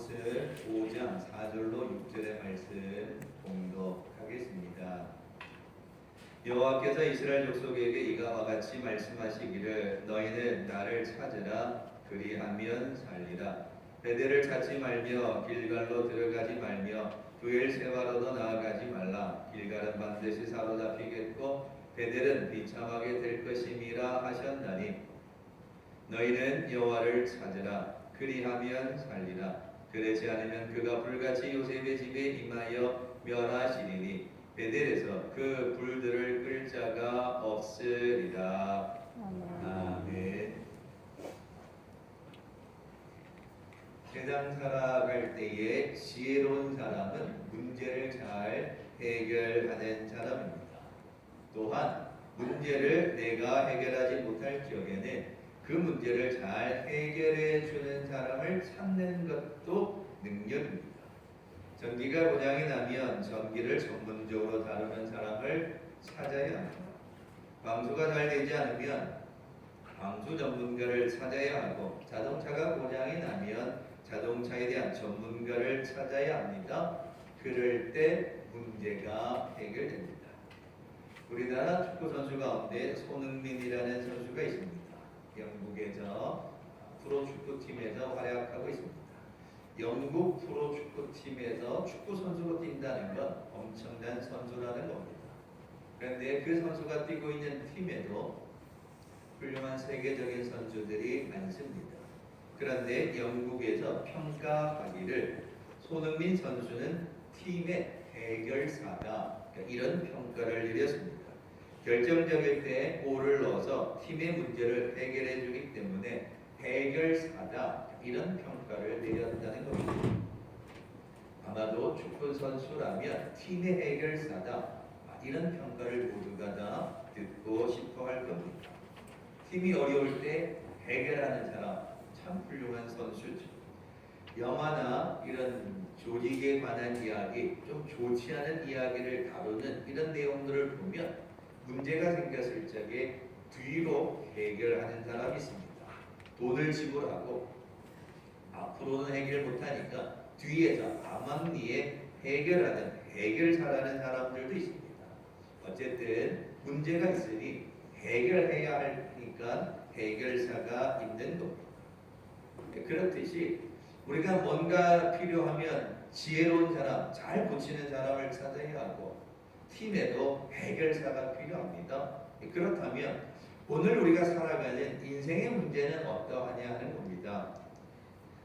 아모스 5장 4절로 6절의 말씀 봉독하겠습니다. 여호와께서 이스라엘 족속에게 이가와 같이 말씀하시기를 너희는 나를 찾으라 그리하면 살리라. 베델을 찾지 말며 길갈로 들어가지 말며 브엘세바로도 나아가지 말라. 길갈은 반드시 사로잡히겠고 베델은 비참하게 될 것임이라 하셨나니 너희는 여호와를 찾으라 그리하면 살리라. 그러지 않으면 그가 불같이 요셉의 집에 임하여 멸하시리니 베델에서 그 불들을 끌 자가 없으리라. 아멘. 세상 살아갈 때에 지혜로운 사람은 문제를 잘 해결하는 사람입니다. 또한 문제를 내가 해결하지 못할 적에는 그 문제를 잘 해결해 주는 사람을 찾는 것도 능력입니다. 전기가 고장이 나면 전기를 전문적으로 다루는 사람을 찾아야 합니다. 방수가 잘 되지 않으면 방수 전문가를 찾아야 하고 자동차가 고장이 나면 자동차에 대한 전문가를 찾아야 합니다. 그럴 때 문제가 해결됩니다. 우리나라 축구 선수 가운데 손흥민이라는 선수가 있습니다. 영국에서 프로축구팀에서 활약하고 있습니다. 영국 프로축구팀에서 축구 선수로 뛴다는 건 엄청난 선수라는 겁니다. 그런데 그 선수가 뛰고 있는 팀에도 훌륭한 세계적인 선수들이 많습니다. 그런데 영국에서 평가하기를 손흥민 선수는 팀의 해결사다, 이런 평가를 내렸습니다. 결정적일 때 골을 넣어서 팀의 문제를 해결해 주기 때문에 해결사다, 이런 평가를 내렸다는 겁니다. 아마도 축구 선수라면 팀의 해결사다, 이런 평가를 모두가 다 듣고 싶어 할 겁니다. 팀이 어려울 때 해결하는 사람, 참 훌륭한 선수죠. 영화나 이런 조직에 관한 이야기, 좀 좋지 않은 이야기를 다루는 이런 내용들을 보면 문제가 생겼을 적에 뒤로 해결하는 사람이 있습니다. 돈을 지불하고 앞으로는 해결 못하니까 뒤에서 암암리에 해결하는 해결사라는 사람들도 있습니다. 어쨌든 문제가 있으니 해결해야 하니까 해결사가 있는 겁니다. 그렇듯이 우리가 뭔가 필요하면 지혜로운 사람, 잘 고치는 사람을 찾아야 하고 팀에도 해결사가 필요합니다. 그렇다면 오늘 우리가 살아가는 인생의 문제는 어떠하냐 하는 겁니다.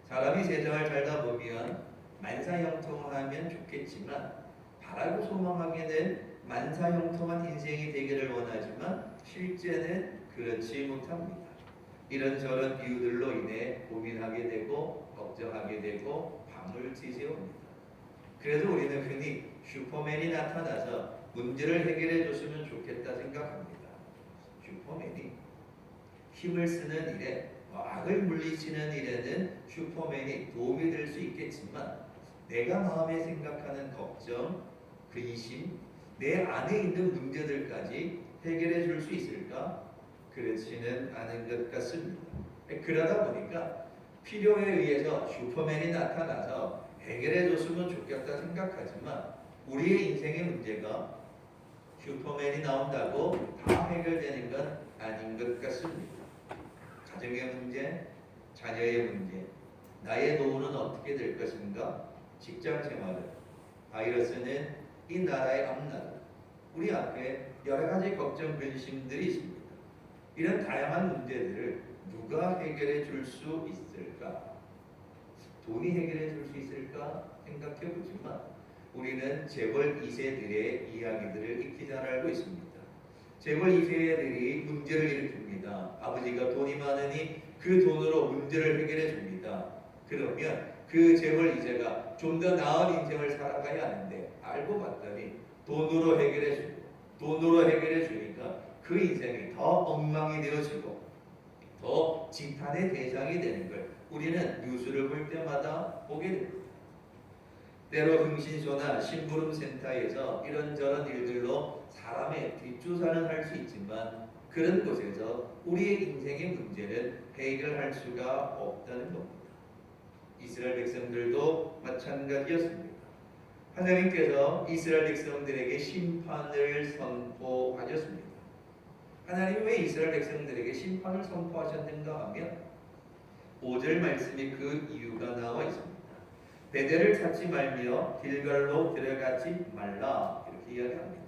사람이 세상을 살다 보면 만사형통하면 좋겠지만 바라고 소망하게는 만사형통한 인생이 되기를 원하지만 실제는 그렇지 못합니다. 이런저런 이유들로 인해 고민하게 되고 걱정하게 되고 밤을 지새웁니다. 그래서 우리는 흔히 슈퍼맨이 나타나서 문제를 해결해 줬으면 좋겠다 생각합니다. 슈퍼맨이 힘을 쓰는 일에 악을 물리치는 일에는 슈퍼맨이 도움이 될 수 있겠지만 내가 마음에 생각하는 걱정, 근심, 내 안에 있는 문제들까지 해결해 줄 수 있을까? 그렇지는 않은 것 같습니다. 그러다 보니까 필요에 의해서 슈퍼맨이 나타나서 해결해 줬으면 좋겠다 생각하지만 우리의 인생의 문제가 슈퍼맨이 나온다고 다 해결되는 건 아닌 것 같습니다. 가정의 문제, 자녀의 문제, 나의 노후는 어떻게 될 것인가, 직장 생활은, 바이러스는 이 나라의 앞나라, 우리 앞에 여러 가지 걱정, 근심들이 있습니다. 이런 다양한 문제들을 누가 해결해 줄 수 있을까? 돈이 해결해 줄 수 있을까? 생각해 보지만 우리는 재벌 2세들의 이야기들을 익히 잘 알고 있습니다. 재벌 2세들이 문제를 일으킵니다. 아버지가 돈이 많으니 그 돈으로 문제를 해결해 줍니다. 그러면 그 재벌 2세가 좀 더 나은 인생을 살아가야 하는데 알고 봤더니 돈으로 해결해 주고 돈으로 해결해 주니까 그 인생이 더 엉망이 되어지고 더 지탄의 대상이 되는 걸 우리는 뉴스를 볼 때마다 보게 됩니다. 때로 흥신소나 심부름센터에서 이런저런 일들로 사람의 뒷조사는 할 수 있지만 그런 곳에서 우리의 인생의 문제는 해결할 수가 없다는 겁니다. 이스라엘 백성들도 마찬가지였습니다. 하나님께서 이스라엘 백성들에게 심판을 선포하셨습니다. 하나님이 왜 이스라엘 백성들에게 심판을 선포하셨는가 하면 5절 말씀에 그 이유가 나와 있습니다. 베델을 찾지 말며 길갈로 들어가지 말라 이렇게 이야기합니다.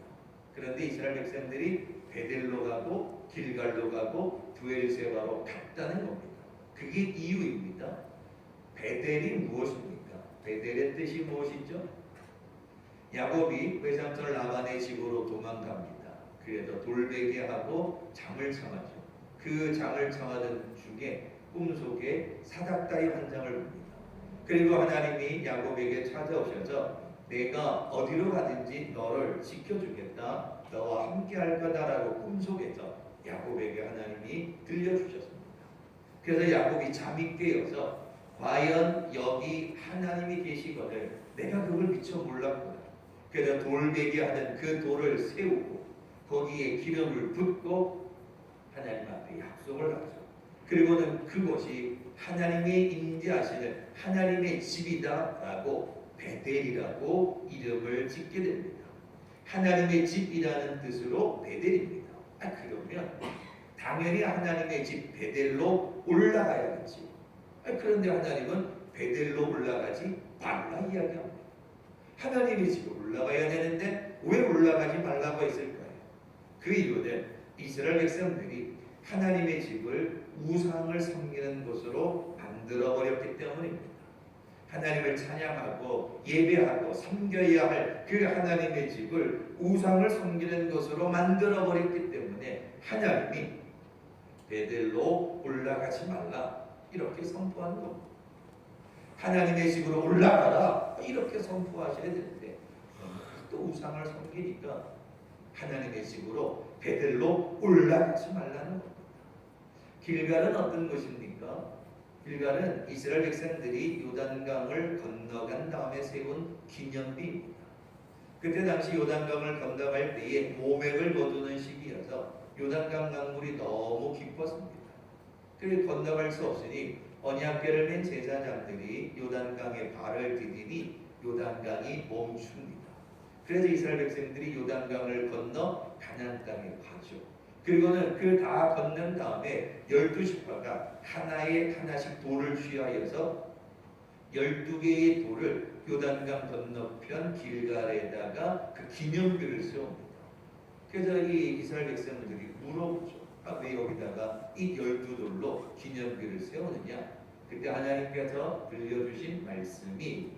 그런데 이스라엘 백성들이 베델로 가고 길갈로 가고 브엘세바로 갔다는 겁니다. 그게 이유입니다. 베델이 무엇입니까? 베델의 뜻이 무엇이죠? 야곱이 외삼촌 라반의 집으로 도망갑니다. 그래서 돌베개하고 잠을 청하죠. 그 잠을 청하던 중에 꿈속에 사닥다리 한 장을 봅니다. 그리고 하나님이 야곱에게 찾아오셔서 내가 어디로 가든지 너를 지켜주겠다. 너와 함께할 거다라고 꿈속에서 야곱에게 하나님이 들려주셨습니다. 그래서 야곱이 잠이 깨어서 과연 여기 하나님이 계시거늘 내가 그걸 미처 몰랐구나. 그래서 돌베개 하는 그 돌을 세우고 거기에 기름을 붓고 하나님 앞에 약속을 하죠. 그리고는 그곳이 하나님의 임재하시는 하나님의 집이다라고 베델이라고 이름을 짓게 됩니다. 하나님의 집이라는 뜻으로 베델입니다. 그러면 당연히 하나님의 집 베델로 올라가야겠지. 그런데 하나님은 베델로 올라가지 말라 이야기합니다. 하나님의 집에 올라가야 되는데 왜 올라가지 말라고 했을까요? 그 이유는 이스라엘 백성들이 하나님의 집을 우상을 섬기는 곳으로 만들어버렸기 때문입니다. 하나님을 찬양하고 예배하고 섬겨야 할 그 하나님의 집을 우상을 섬기는 것으로 만들어버렸기 때문에 하나님이 베델로 올라가지 말라 이렇게 선포하는 겁니다. 하나님의 집으로 올라가라 이렇게 선포하셔야 되는데 또 우상을 섬기니까 하나님의 집으로 베델로 올라가지 말라는 겁니다. 길갈은 어떤 곳입니까? 길갈은 이스라엘 백성들이 요단강을 건너간 다음에 세운 기념비입니다. 그때 당시 요단강을 건너갈 때에 모맥을 거두는 시기여서 요단강 강물이 너무 깊었습니다. 그래서 건너갈 수 없으니 언약궤를 맨 제사장들이 요단강에 발을 디디니 요단강이 멈춥니다. 그래서 이스라엘 백성들이 요단강을 건너 가나안 땅에 가죠. 그리고는 그 다 건넌 다음에 12지파가 하나씩 돌을 취하여서 12개의 돌을 요단강 건너편 길갈에다가 그 기념비를 세웁니다. 그래서 이 이스라엘 백성들이 물어보죠. 왜 여기다가 이 12돌로 기념비를 세우느냐? 그때 하나님께서 들려주신 말씀이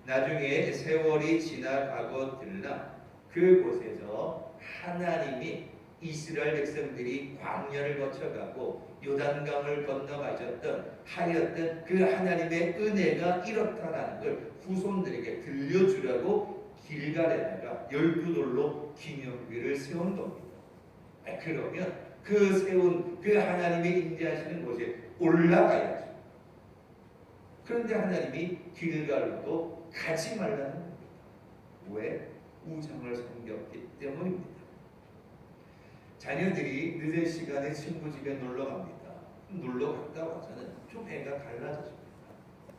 나중에 세월이 지나가거들라 그곳에서 하나님이 이스라엘 백성들이 광야를 거쳐가고 요단강을 건너가셨던 하였던 그 하나님의 은혜가 이렇다라는 걸 후손들에게 들려주려고 길갈에다가 12돌로 기념비를 세운 겁니다. 그러면 그 세운 그 하나님의 임재하시는 곳에 올라가야죠. 그런데 하나님이 길갈로도 가지 말라는 겁니다. 왜? 우상을 섬겼기 때문입니다. 자녀들이 늦은 시간에 친구 집에 놀러 갑니다. 놀러 갔다 와서는 좀 애가 달라졌습니다.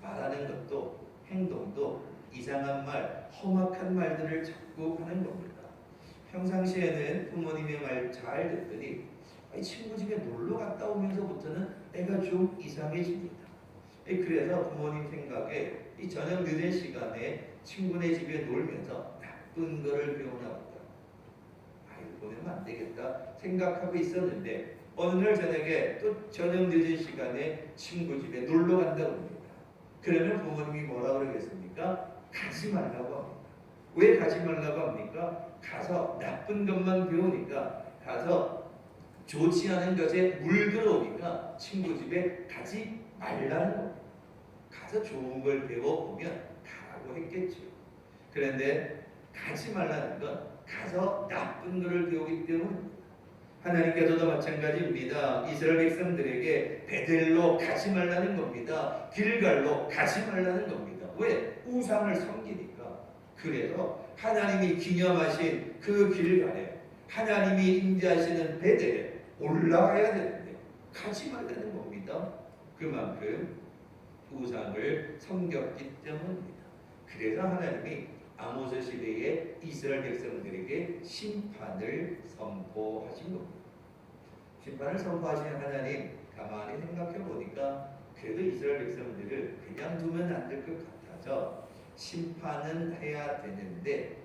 말하는 것도 행동도 이상한 말, 험악한 말들을 자꾸 하는 겁니다. 평상시에는 부모님의 말 잘 듣더니 친구 집에 놀러 갔다 오면서부터는 애가 좀 이상해집니다. 그래서 부모님 생각에 이 저녁 늦은 시간에 친구네 집에 놀면서 나쁜 거를 배우나 보다. 보내면 안 되겠다 생각하고 있었는데 어느 날 저녁에 또 저녁 늦은 시간에 친구 집에 놀러 간다고 합니다. 그러면 부모님이 뭐라 그러겠습니까? 가지 말라고 합니다. 왜 가지 말라고 합니까? 가서 나쁜 것만 배우니까 가서 좋지 않은 것에 물들어오니까 친구 집에 가지 말라는 겁니다. 가서 좋은 걸 배워보면 가라고 했겠죠. 그런데 가지 말라는 건 가서 나쁜 것을 배우기 때문에 하나님께서도 마찬가지입니다. 이스라엘 백성들에게 베델로 가지 말라는 겁니다. 길갈로 가지 말라는 겁니다. 왜? 우상을 섬기니까. 그래서 하나님이 기념하신 그 길갈에 하나님이 임재하시는 베델에 올라가야 되는데 가지 말라는 겁니다. 그만큼 우상을 섬겼기 때문입니다. 그래서 하나님이 아모스 시대에 이스라엘 백성들에게 심판을 선포하신 겁니다. 심판을 선포하신 하나님 가만히 생각해 보니까 그래도 이스라엘 백성들을 그냥 두면 안 될 것 같아서 심판은 해야 되는데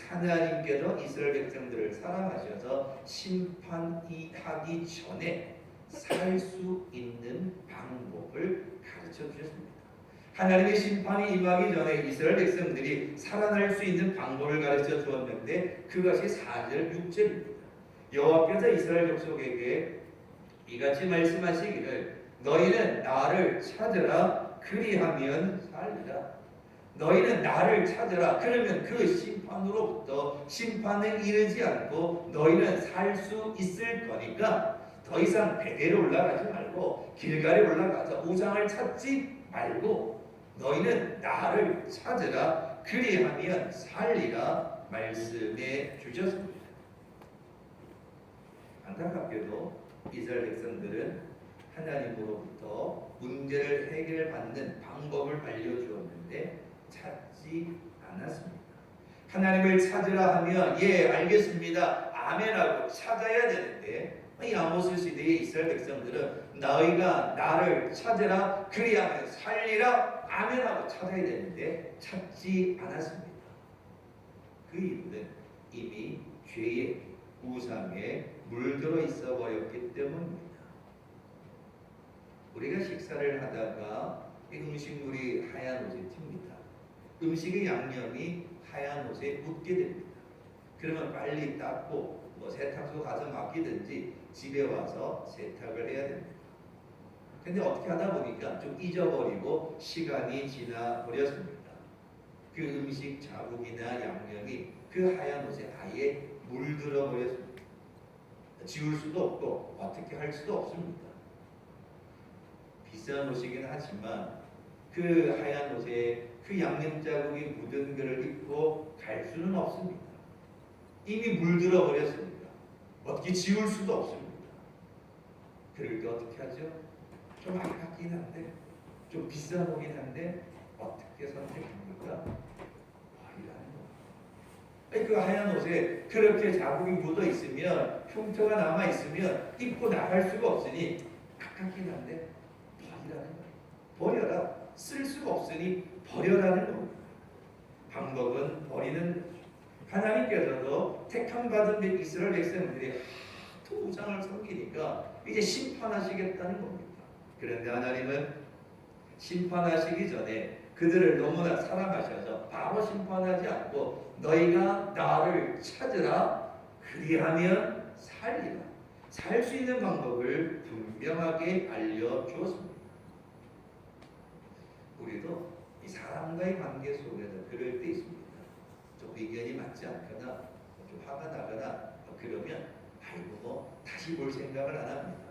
하나님께서 이스라엘 백성들을 사랑하셔서 심판이 하기 전에 살 수 있는 방법을 가르쳐 주셨습니다. 하나님의 심판이 임하기 전에 이스라엘 백성들이 살아날 수 있는 방법을 가르쳐 주었는데 그것이 4절 6절입니다. 여호와께서 이스라엘 족속에게 이같이 말씀하시기를 너희는 나를 찾으라 그리하면 살리라. 너희는 나를 찾으라 그러면 그 심판으로부터 심판에 이르지 않고 너희는 살 수 있을 거니까 더 이상 베델에 올라가지 말고 길갈에 올라가서 우상을 찾지 말고 너희는 나를 찾으라 그리하면 살리라 말씀해 주셨습니다. 안타깝게도 이스라엘 백성들은 하나님으로부터 문제를 해결받는 방법을 알려주었는데 찾지 않았습니다. 하나님을 찾으라 하면 예 알겠습니다 아멘하고 찾아야 되는데 이 아모스 시대의 이스라엘 백성들은 너희가 나를 찾으라 그리하면 살리라 아멘하고 찾아야 되는데 찾지 않았습니다. 그 이유는 이미 죄의 우상에 물들어 있어 버렸기 때문입니다. 우리가 식사를 하다가 이 음식물이 하얀 옷에 튑니다. 음식의 양념이 하얀 옷에 묻게 됩니다. 그러면 빨리 닦고 세탁소 가서 맡기든지 집에 와서 세탁을 해야 됩니다. 근데 어떻게 하다 보니까 좀 잊어버리고 시간이 지나 버렸습니다. 그 음식 자국이나 양념이 그 하얀 옷에 아예 물들어 버렸습니다. 지울 수도 없고 어떻게 할 수도 없습니다. 비싼 옷이긴 하지만 그 하얀 옷에 그 양념 자국이 묻은 것을 입고 갈 수는 없습니다. 이미 물들어 버렸습니다. 어떻게 지울 수도 없습니다. 그럴 때 어떻게 하죠? 좀 아깝긴 한데 좀 비싼 옷이긴 한데 어떻게 선택합니까? 버리라는 거예요. 그 하얀 옷에 그렇게 자국이 묻어 있으면 흉터가 남아 있으면 입고 나갈 수가 없으니 아깝긴 한데 버리라는 거예요. 버려라. 쓸 수가 없으니 버려라는 겁니다. 방법은 버리는 거죠. 하나님께서도 택함 받은 이스라엘 백성들이 하도 우상을 섬기니까 이제 심판하시겠다는 겁니다. 그런데 하나님은 심판하시기 전에 그들을 너무나 사랑하셔서 바로 심판하지 않고 너희가 나를 찾으라 그리하면 살리라. 살 수 있는 방법을 분명하게 알려주었습니다. 우리도 이 사람과의 관계 속에서 그럴 때 있습니다. 좀 의견이 맞지 않거나 좀 화가 나거나 그러면 아이고 다시 볼 생각을 안 합니다.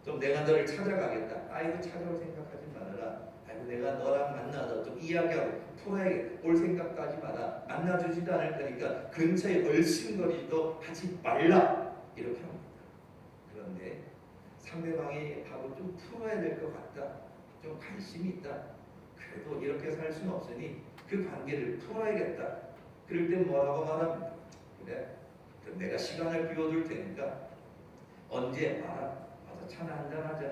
좀 내가 너를 찾아가겠다. 아이고 찾아올 생각하지 말아라. 아이고 내가 너랑 만나서 좀 이야기하고 풀어야겠다. 올 생각까지 마라. 만나주지도 않을 거니까 근처에 얼씬거리도 하지 말라. 이렇게 합니다. 그런데 상대방이 하고 좀 풀어야 될 것 같다. 좀 관심이 있다. 그래도 이렇게 살 수는 없으니 그 관계를 풀어야겠다. 그럴 때 뭐라고 말합니다. 그래? 그럼 내가 시간을 비워둘 테니까 언제 와라. 와서 차나 한잔 하자.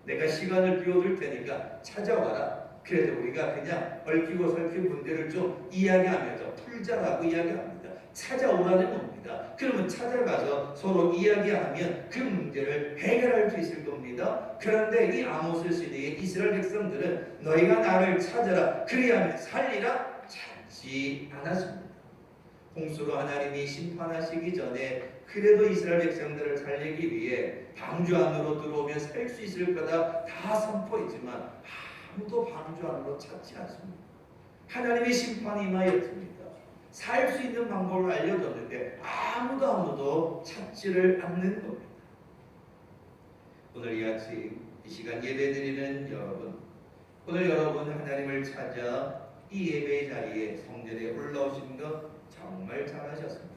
내가 시간을 비워둘 테니까 찾아와라. 그래서 우리가 그냥 얽히고 설킨 문제를 좀 이야기하면서 풀자라고 이야기합니다. 찾아오라는 겁니다. 그러면 찾아가서 서로 이야기하면 그 문제를 해결할 수 있을 겁니다. 그런데 이 아모스 시대의 이스라엘 백성들은 너희가 나를 찾아라 그리하면 살리라 찾지 않았습니다. 홍수로 하나님이 심판하시기 전에 그래도 이스라엘 백성들을 살리기 위해 방주 안으로 들어오면 살 수 있을 거다 다 선포했지만 아무도 방주 안으로 찾지 않습니다. 하나님의 심판이 임하였습니다. 살 수 있는 방법을 알려줬는데 아무도 찾지를 않는 겁니다. 오늘 이 아침 이 시간 예배드리는 여러분, 오늘 여러분 하나님을 찾아 이 예배의 자리에 성전에 올라오신 것 정말 잘하셨습니다.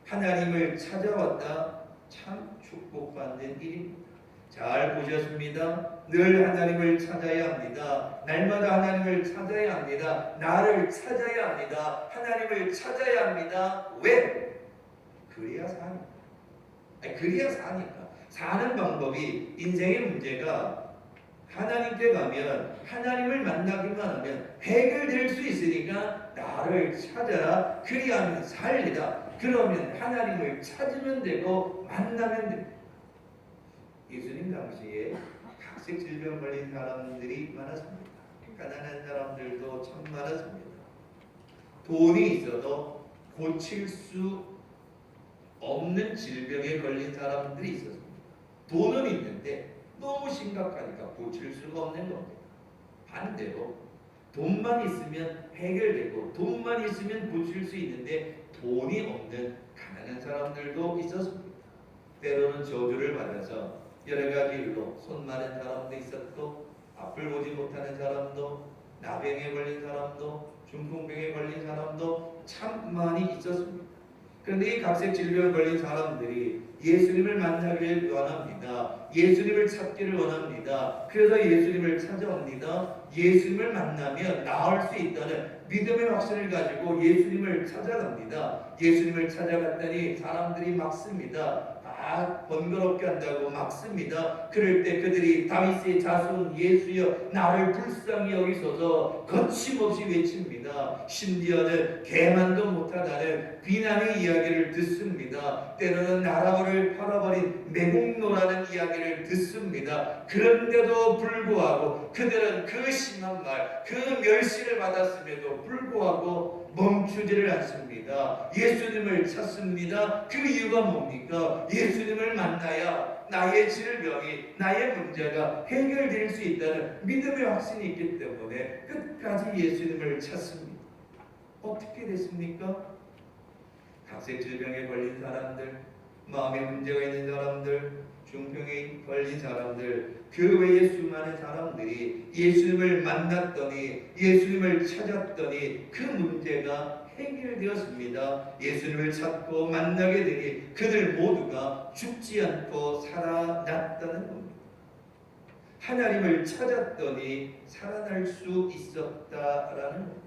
하나님을 찾아왔다 참 축복받는 일입니다. 잘 보셨습니다. 늘 하나님을 찾아야 합니다. 날마다 하나님을 찾아야 합니다. 나를 찾아야 합니다. 하나님을 찾아야 합니다. 왜? 그래야 사니까. 그래야 사니까. 사는 방법이, 인생의 문제가 하나님께 가면, 하나님을 만나기만 하면 해결될 수 있으니까 나를 찾아라. 그리하면 살리라. 그러면 하나님을 찾으면 되고 만나면 됩니다. 예수님 당시에 각색 질병 걸린 사람들이 많았습니다. 가난한 사람들도 참 많았습니다. 돈이 있어도 고칠 수 없는 질병에 걸린 사람들이 있었습니다. 돈은 있는데 너무 심각하니까 고칠 수가 없는 겁니다. 반대로 돈만 있으면 해결되고 돈만 있으면 고칠 수 있는데 돈이 없는 가난한 사람들도 있었습니다. 때로는 저주를 받아서 여러 가지 일로 손 마른 사람도 있었고, 앞을 보지 못하는 사람도, 나병에 걸린 사람도, 중풍병에 걸린 사람도 참 많이 있었습니다. 그런데 이 각색 질병에 걸린 사람들이 예수님을 만나기를 원합니다. 예수님을 찾기를 원합니다. 그래서 예수님을 찾아옵니다. 예수님을 만나면 나을 수 있다는 믿음의 확신을 가지고 예수님을 찾아갑니다. 예수님을 찾아갔더니 사람들이 막습니다. 번거롭게 한다고 막습니다. 그럴 때 그들이 다윗의 자손 예수여 나를 불쌍히 여기소서 거침없이 외칩니다. 심지어는 개만도 못하다는 비난의 이야기를 듣습니다. 때로는 나라를 팔아버린 매국노라는 이야기를 듣습니다. 그런데도 불구하고 그들은 그 심한 말, 그 멸시를 받았음에도 불구하고 멈추지를 않습니다. 예수님을 찾습니다. 그 이유가 뭡니까? 예수님을 만나야 나의 질병이, 나의 문제가 해결될 수 있다는 믿음의 확신이 있기 때문에 끝까지 예수님을 찾습니다. 어떻게 됐습니까? 각색 질병에 걸린 사람들, 마음의 문제가 있는 사람들, 중풍에 걸린 사람들, 그 외에 수많은 사람들이 예수님을 만났더니, 예수님을 찾았더니 그 문제가 해결되었습니다. 예수님을 찾고 만나게 되니 그들 모두가 죽지 않고 살아났다는 겁니다. 하나님을 찾았더니 살아날 수 있었다라는 겁니다.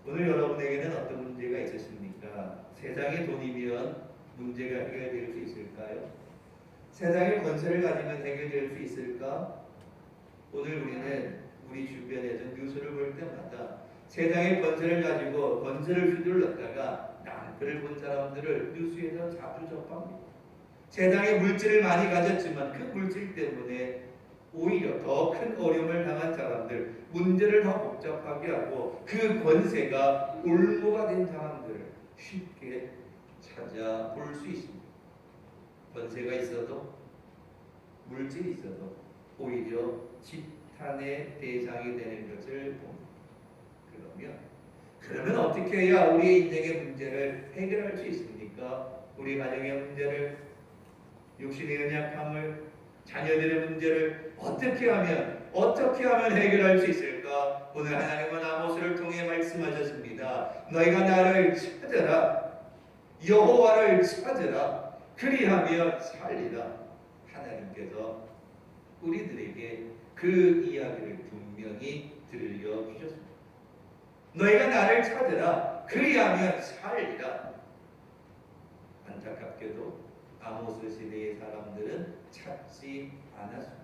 오늘 여러분에게는 어떤 문제가 있으십니까? 세상의 돈이면 문제가 해결될 수 있을까요? 세상의 권세를 가지면 해결될 수 있을까? 오늘 우리는 우리 주변에서 뉴스를 볼 때마다 세상의 권세를 가지고 권세를 휘둘렀다가 낭패를 본 사람들을 뉴스에서 자주 접합니다. 세상에 물질을 많이 가졌지만 그 물질 때문에 오히려 더 큰 어려움을 당한 사람들, 문제를 더 복잡하게 하고 그 권세가 올무가 된 사람들을 쉽게 찾아볼 수 있습니다. 권세가 있어도, 물질이 있어도 오히려 지탄의 대상이 되는 것을 봅니다. 그러면 어떻게 해야 우리의 인생의 문제를 해결할 수 있습니까? 우리 가정의 문제를, 육신의 연약함을, 자녀들의 문제를 어떻게 하면 해결할 수 있을까? 오늘 하나님은 아모스를 통해 말씀하셨습니다. 너희가 나를 찾으라, 여호와를 찾으라, 그리하면 살리라. 하나님께서 우리들에게 그 이야기를 분명히 들려주셨습니다. 너희가 나를 찾으라, 그리하면 살리라. 안타깝게도 아모스 시대의 사람들은 찾지 않았습니다.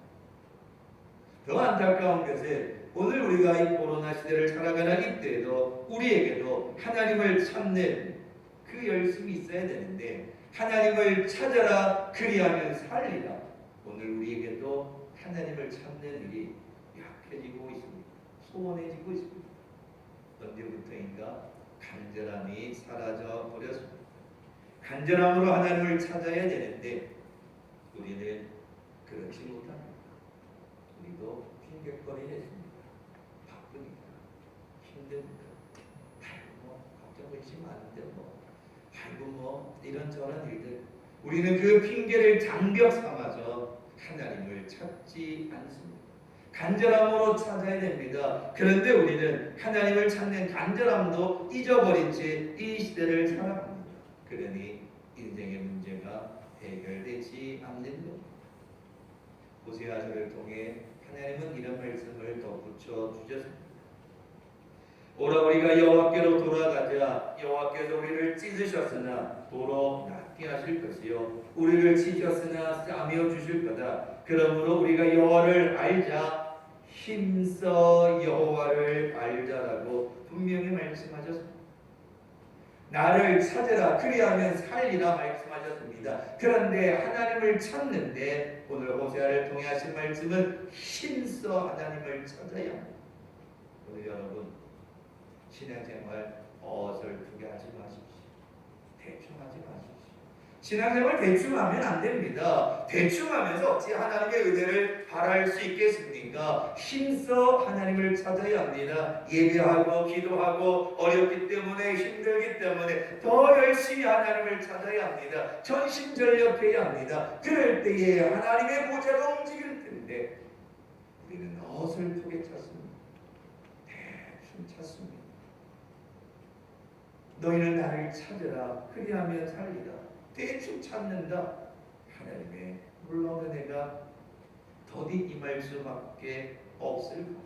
더 안타까운 것은 오늘 우리가 이 코로나 시대를 살아가는 이때에도 우리에게도 하나님을 찾는 그 열심이 있어야 되는데, 하나님을 찾아라 그리하면 살리라. 오늘 우리에게도 하나님을 찾는 일이 약해지고 있습니다. 소원해지고 있습니다. 언제부터인가 간절함이 사라져 버렸습니다. 간절함으로 하나님을 찾아야 되는데 우리는 그렇지 못합니다. 우리도 핑계거리했습니다. 바쁘니까, 힘듭니다. 아이고 걱정되시면 안 되고, 아이고 이런저런 일들, 우리는 그 핑계를 장벽 삼아서 하나님을 찾지 않습니다. 간절함으로 찾아야 됩니다. 그런데 우리는 하나님을 찾는 간절함도 잊어버린 채 이 시대를 살아갑니다. 그러니 인생의 문제가 해결되지 않는 겁니다. 호세아서를 통해 하나님은 이런 말씀을 덧붙여 주셨습니다. 오라 우리가 여호와께로 돌아가자. 여호와께서 우리를 찢으셨으나 도로 낫게 하실 것이요 우리를 치셨으나 싸매어 주실 거다. 그러므로 우리가 여호와를 알자. 힘써 여호와를 알자라고 분명히 말씀하셨습니다. 나를 찾으라 그리하면 살리라 말씀하셨습니다. 그런데 하나님을 찾는데 오늘 호세아를 통해 하신 말씀은 힘써 하나님을 찾아야 합니다. 오늘 여러분 신앙생활 어설프게 하지 마십시오. 대충 하지 마십시오. 신앙생활 대충 하면 안 됩니다. 대충 하면서 어찌 하나님의 은혜를 바랄 수 있겠습니까? 힘써 하나님을 찾아야 합니다. 예배하고 기도하고 어렵기 때문에 힘들기 때문에 더 열심히 하나님을 찾아야 합니다. 전심전력해야 합니다. 그럴 때에 하나님의 보좌가 움직일 텐데 우리는 어설프게 찾습니다. 대충 찾습니다. 너희는 나를 찾으라 그리하면 살리라. 대충 찾는다. 하나님의 놀라운 은혜가 더디 임할 수밖에 없을 겁니다.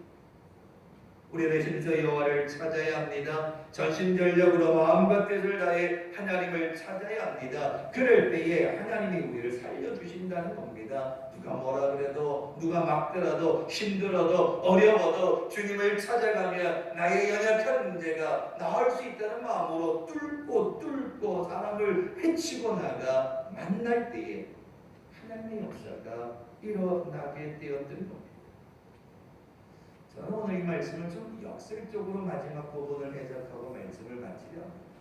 우리는 힘써 여호와를 찾아야 합니다. 전심전력으로 마음과 뜻을 다해 하나님을 찾아야 합니다. 그럴 때에 하나님이 우리를 살려주신다는 겁니다. 누가 뭐라 그래도 누가 막더라도 힘들어도 어려워도 주님을 찾아가면 나의 연약한 문제가 나을 수 있다는 마음으로 뚫고 사람을 헤치고 나가 만날 때에 하나님의 역사가 일어나게 되었던 겁니다. 저는 오늘 이 말씀을 좀 역설적으로 마지막 부분을 해석하고 말씀을 마치려 합니다.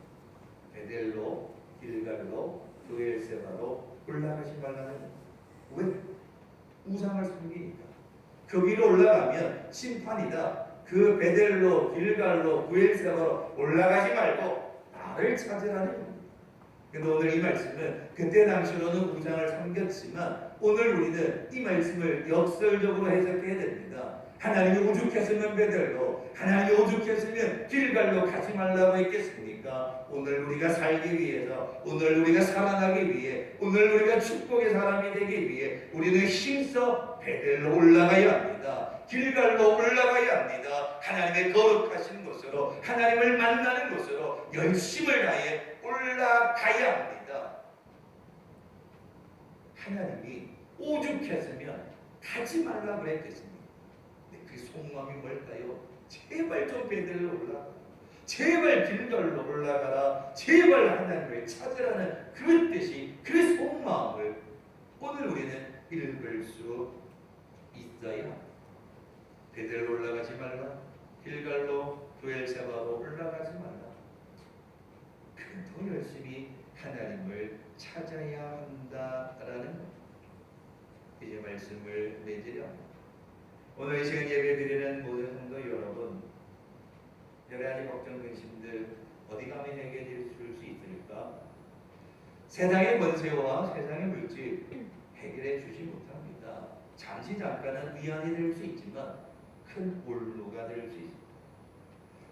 베델로, 길갈로, 브엘세바로 올라가지 말라는 왜? 우상을 섬기니까. 그 위로 올라가면 심판이다. 그 베델로, 길갈로, 브엘세바로 올라가지 말고 나를 찾으라는 겁니다. 근데 오늘 이 말씀은 그때 당시로는 우상을 섬겼지만 오늘 우리는 이 말씀을 역설적으로 해석해야 됩니다. 하나님이 오죽했으면 베델로, 하나님이 오죽했으면 길갈로 가지 말라고 했겠습니까? 오늘 우리가 살기 위해서, 오늘 우리가 살아나기 위해, 오늘 우리가 축복의 사람이 되기 위해 우리는 힘써 베델로 올라가야 합니다. 길갈로 올라가야 합니다. 하나님의 거룩하신 곳으로, 하나님을 만나는 곳으로 열심을 다해 올라가야 합니다. 하나님이 오죽했으면 가지 말라고 그랬겠습니다. 그 속마음이 뭘까요? 제발 좀 베델로 올라가, 제발 길갈로 올라가라, 제발 하나님을 찾으라는 그 뜻이, 그 속마음을 오늘 우리는 읽을 수 있어야. 베델로 올라가지 말라, 길갈로 브엘세바로 올라가지 말라. 더 열심히 하나님을 찾아야 한다라는 것. 이제 말씀을 맺으려 합니다. 오늘 이 시간 예배드리는 모든 성도 여러분, 여러 가지 걱정 근심들 어디 가면 해결해 줄 수 있을까? 세상의 권세와 세상의 물질 해결해 주지 못합니다. 잠시 잠깐은 위안이 될 수 있지만 큰 올무가 될 수 있습니다.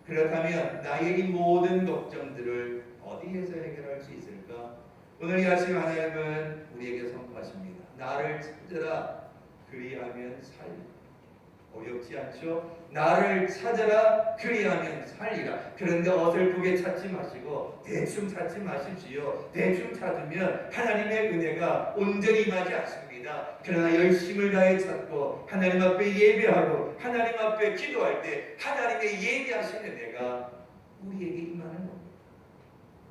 그렇다면 나의 이 모든 걱정들을 어디에서 해결할 수 있을까? 오늘 이 아침 하나님은 우리에게 선포하십니다. 나를 찾으라 그리하면 살리라. 어렵지 않죠? 나를 찾아라 그리하면 살리라. 그런데 어설프게 찾지 마시고 대충 찾지 마십시오. 대충 찾으면 하나님의 은혜가 온전히 임하지 않습니다. 그러나 열심을 다해 찾고 하나님 앞에 예배하고 하나님 앞에 기도할 때 하나님의 예배하시는 은혜가 우리에게 임하는 겁니다.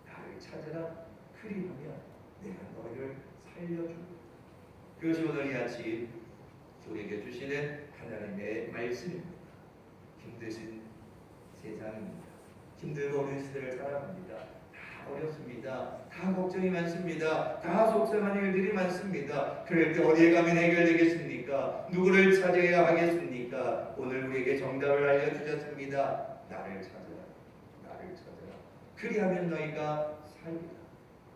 나를 찾아라 그리하면 내가 너희를 살려주고. 그것이 오늘 이 아침 우리에게 주시는 하나님의 말씀입니다. 힘드신 세상입니다. 힘들고 어려운 시대를 살아갑니다. 다 어렵습니다. 다 걱정이 많습니다. 다 속상한 일들이 많습니다. 그럴 때 어디에 가면 해결되겠습니까? 누구를 찾아야 하겠습니까? 오늘 우리에게 정답을 알려주셨습니다. 나를 찾아라. 나를 찾아라. 그리하면 너희가 살리라.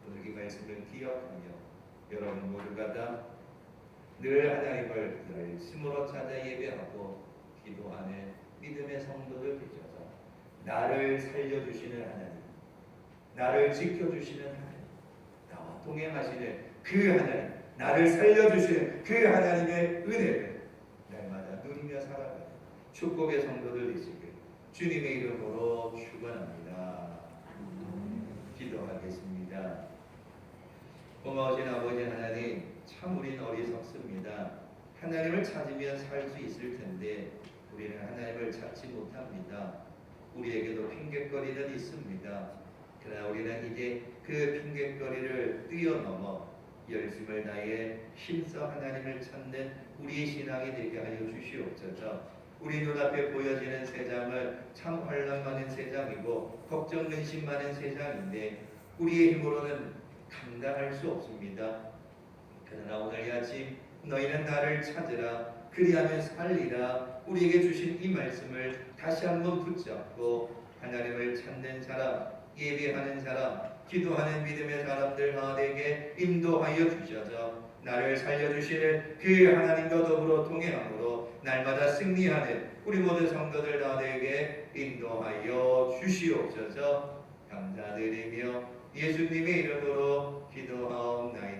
오늘 이 말씀을 기억하며 여러분 모두가 다 늘 하나님을 열심으로 찾아 예배하고 기도하는 믿음의 성도들 되셔서 나를 살려주시는 하나님, 나를 지켜주시는 하나님, 나와 동행하시는 그 하나님, 나를 살려주시는 그 하나님의 은혜를 날마다 누리며 살아가는 축복의 성도들 되시길 주님의 이름으로 축원합니다. 기도하겠습니다. 고마우신 아버지 하나님, 참 우리는 어리석습니다. 하나님을 찾으면 살 수 있을 텐데 우리는 하나님을 찾지 못합니다. 우리에게도 핑곗거리는 있습니다. 그러나 우리는 이제 그 핑곗거리를 뛰어넘어 열심을 다해 힘써 하나님을 찾는 우리의 신앙이 되게 하여 주시옵소서. 우리 눈앞에 보여지는 세상은 참 환란 많은 세상이고 걱정 근심 많은 세상인데 우리의 힘으로는 감당할 수 없습니다. 그러나 오늘 이 아침 너희는 나를 찾으라 그리하면 살리라 우리에게 주신 이 말씀을 다시 한번 붙잡고 하나님을 찾는 사람, 예배하는 사람, 기도하는 믿음의 사람들 가운데에게 인도하여 주셔서 나를 살려주시는 그 하나님과 더불어 동행함으로 날마다 승리하는 우리 모든 성도들 가운데에게 인도하여 주시옵소서. 감사드리며 예수님의 이름으로 기도하옵나이다.